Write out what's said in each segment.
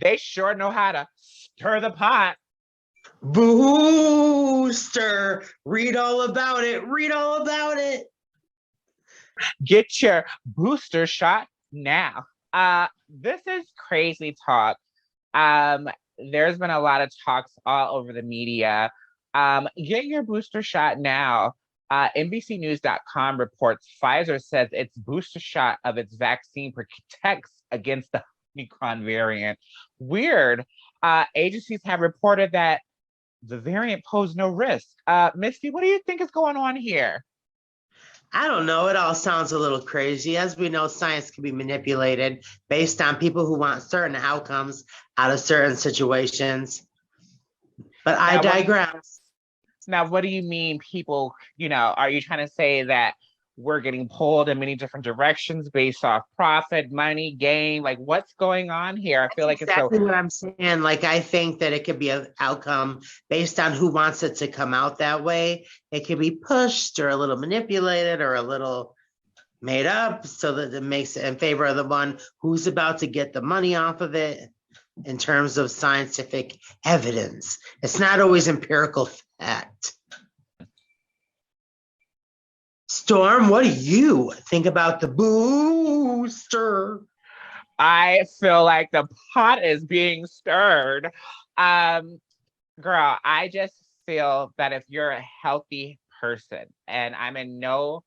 They sure know how to stir the pot. BOOO'Stir. Read all about it. Read all about it. Get your booster shot now. This is crazy talk. There's been a lot of talks all over the media. Get your booster shot now. NBCnews.com reports Pfizer says its booster shot of its vaccine protects against the Omicron variant. Weird. Agencies have reported that the variant posed no risk. Misty, what do you think is going on here? I don't know. It all sounds a little crazy. As we know, science can be manipulated based on people who want certain outcomes out of certain situations. But I digress. Now, what do you mean people, are you trying to say that we're getting pulled in many different directions based off profit, money, gain? Like, what's going on here? I feel like it's exactly what I'm saying. Like, I think that it could be an outcome based on who wants it to come out that way. It could be pushed or a little manipulated or a little made up so that it makes it in favor of the one who's about to get the money off of it in terms of scientific evidence. It's not always empirical fact. Storm, what do you think about the booster? I feel like the pot is being stirred. Girl, I just feel that if you're a healthy person, and I'm in no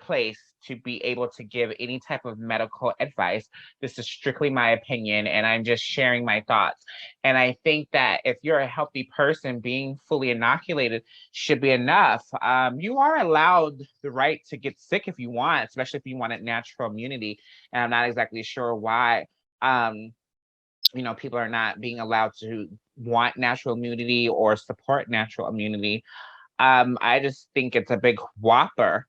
place to be able to give any type of medical advice. This is strictly my opinion, and I'm just sharing my thoughts. And I think that if you're a healthy person, being fully inoculated should be enough. You are allowed the right to get sick if you want, especially if you wanted natural immunity. And I'm not exactly sure why, people are not being allowed to want natural immunity or support natural immunity. I just think it's a big whopper.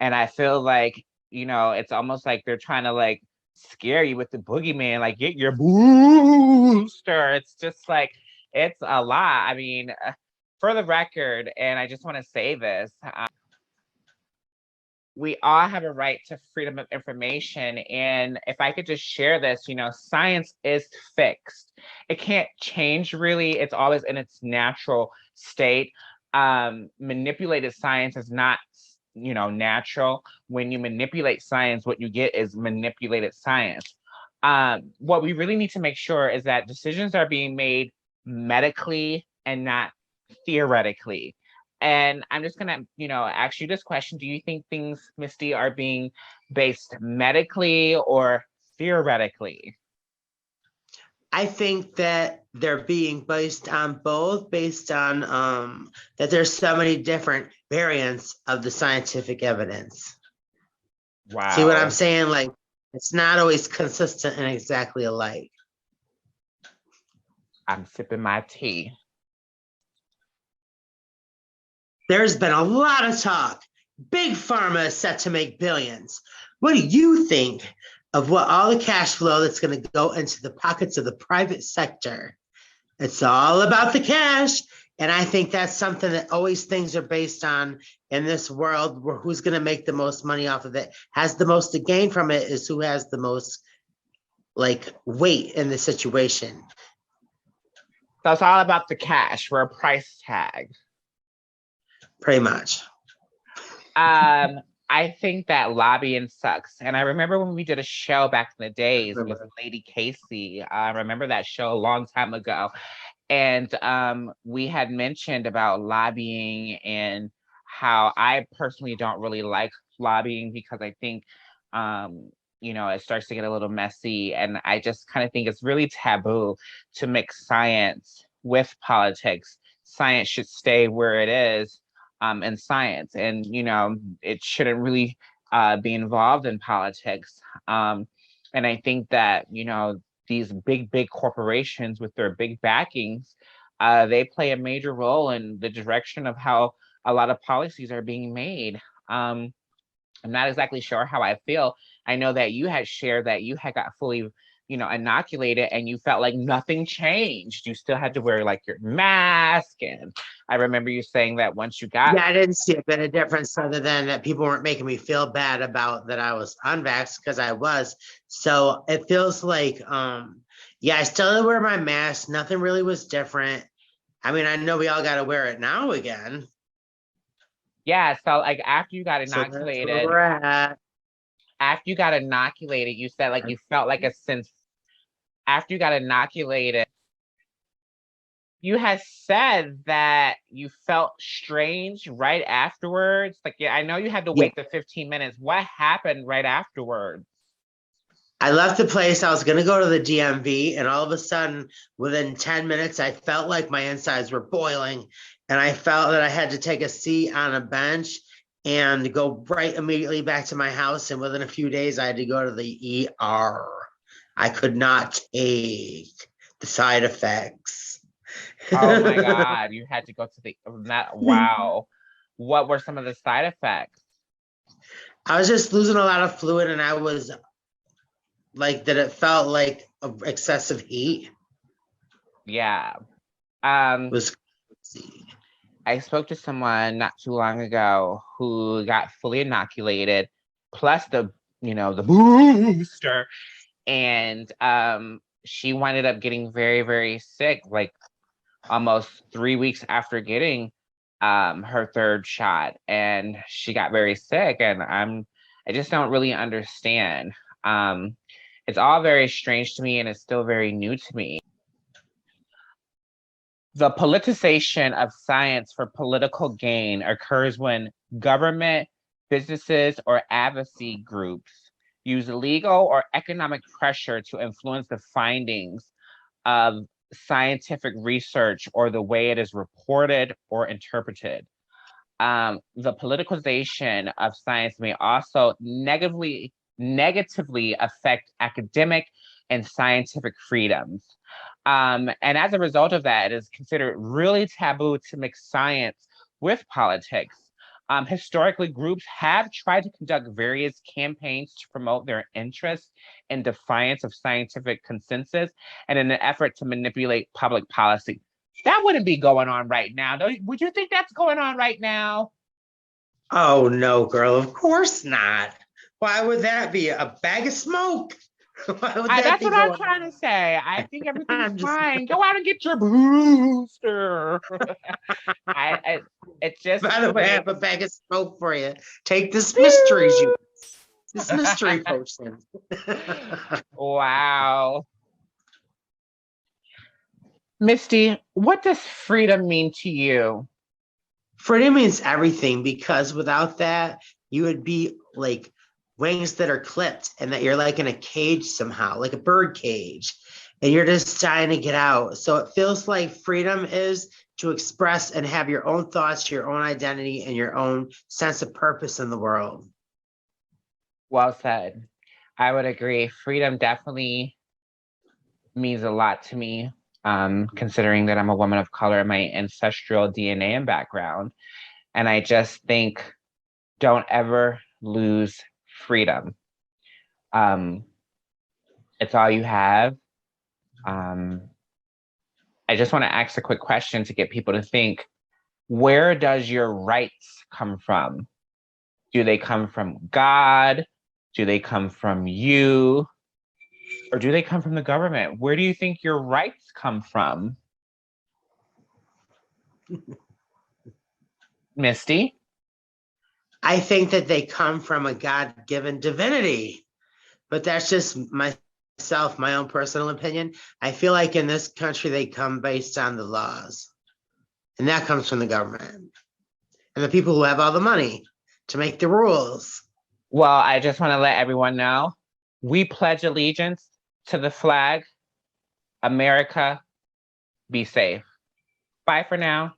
And I feel like, it's almost like they're trying to like scare you with the boogeyman, like get your booster. It's just like, it's a lot. I mean, for the record, and I just want to say this, we all have a right to freedom of information. And if I could just share this, science is fixed. It can't change really. It's always in its natural state. Manipulated science is not natural. When you manipulate science, what you get is manipulated science. What we really need to make sure is that decisions are being made medically and not theoretically. And I'm just gonna, ask you this question. Do you think things, Misty, are being based medically or theoretically? I think that they're being based on both, based on that there's so many different variants of the scientific evidence. Wow. See what I'm saying? Like, it's not always consistent and exactly alike. I'm sipping my tea. There's been a lot of talk. Big Pharma is set to make billions. What do you think of what all the cash flow that's going to go into the pockets of the private sector? It's all about the cash. And I think that's something that always things are based on in this world, where who's going to make the most money off of it, has the most to gain from it, is who has the most weight in the situation. So it's all about the cash for a price tag. Pretty much. I think that lobbying sucks. And I remember when we did a show back in the days with Lady Casey. I remember that show a long time ago. And we had mentioned about lobbying and how I personally don't really like lobbying because I think, it starts to get a little messy. And I just kind of think it's really taboo to mix science with politics. Science should stay where it is. In science, and it shouldn't really be involved in politics. And I think that these big corporations with their big backings, they play a major role in the direction of how a lot of policies are being made. I'm not exactly sure how I feel. I know that you had shared that you had got fully inoculated and you felt like nothing changed. You still had to wear like your mask. And I remember you saying that once you got. Yeah, I didn't see a bit of difference other than that people weren't making me feel bad about that I was unvaxxed, because I was. So it feels like Yeah, I still had to wear my mask. Nothing really was different. I mean, I know we all got to wear it now again. Yeah, so like after you got So that's where we're inoculated, at. you said like you felt like a sense after you got inoculated. You had said that you felt strange right afterwards. Like, yeah, I know you had to Yeah. wait the 15 minutes. What happened right afterwards? I left the place. I was going to go to the DMV, and all of a sudden, within 10 minutes, I felt like my insides were boiling. And I felt that I had to take a seat on a bench and go right immediately back to my house. And within a few days, I had to go to the ER. I could not take the side effects. Oh my God, you had to go to the that wow. What were some of the side effects? I was just losing a lot of fluid, and I was like that it felt like excessive heat Yeah. Um, was crazy. I spoke to someone not too long ago who got fully inoculated, plus the booster, and she ended up getting very, very sick, like almost 3 weeks after getting her third shot, and she got very sick, and I just don't really understand. Um, it's all very strange to me, and it's still very new to me. The politicization of science for political gain occurs when government, businesses, or advocacy groups use legal or economic pressure to influence the findings of scientific research or the way it is reported or interpreted. The politicization of science may also negatively affect academic and scientific freedoms. And as a result of that, it is considered really taboo to mix science with politics. Historically, groups have tried to conduct various campaigns to promote their interests in defiance of scientific consensus and in an effort to manipulate public policy. That wouldn't be going on right now. Would you think that's going on right now? Oh no, girl, of course not. Why would that be a bag of smoke? Why would that That's be what I'm going trying to say. I think on? everything's I'm just fine. Go out and get your booster. I it just By the way, I have a makes bag of smoke for you. Take this mystery juice, this mystery potion. wow. Misty, what does freedom mean to you? Freedom means everything because without that, you would be like wings that are clipped and that you're like in a cage somehow, like a bird cage, and you're just trying to get out. So it feels like freedom is to express and have your own thoughts, your own identity, and your own sense of purpose in the world. Well said. I would agree. Freedom definitely means a lot to me, considering that I'm a woman of color, my ancestral DNA and background. And I just think don't ever lose freedom. Um, it's all you have. Um, I just want to ask a quick question to get people to think, where does your rights come from? Do they come from God? Do they come from you? Or do they come from the government? Where do you think your rights come from? Misty? I think that they come from a God given divinity, but that's just myself, my own personal opinion. I feel like in this country, they come based on the laws, and that comes from the government and the people who have all the money to make the rules. Well, I just want to let everyone know we pledge allegiance to the flag. America, be safe. Bye for now.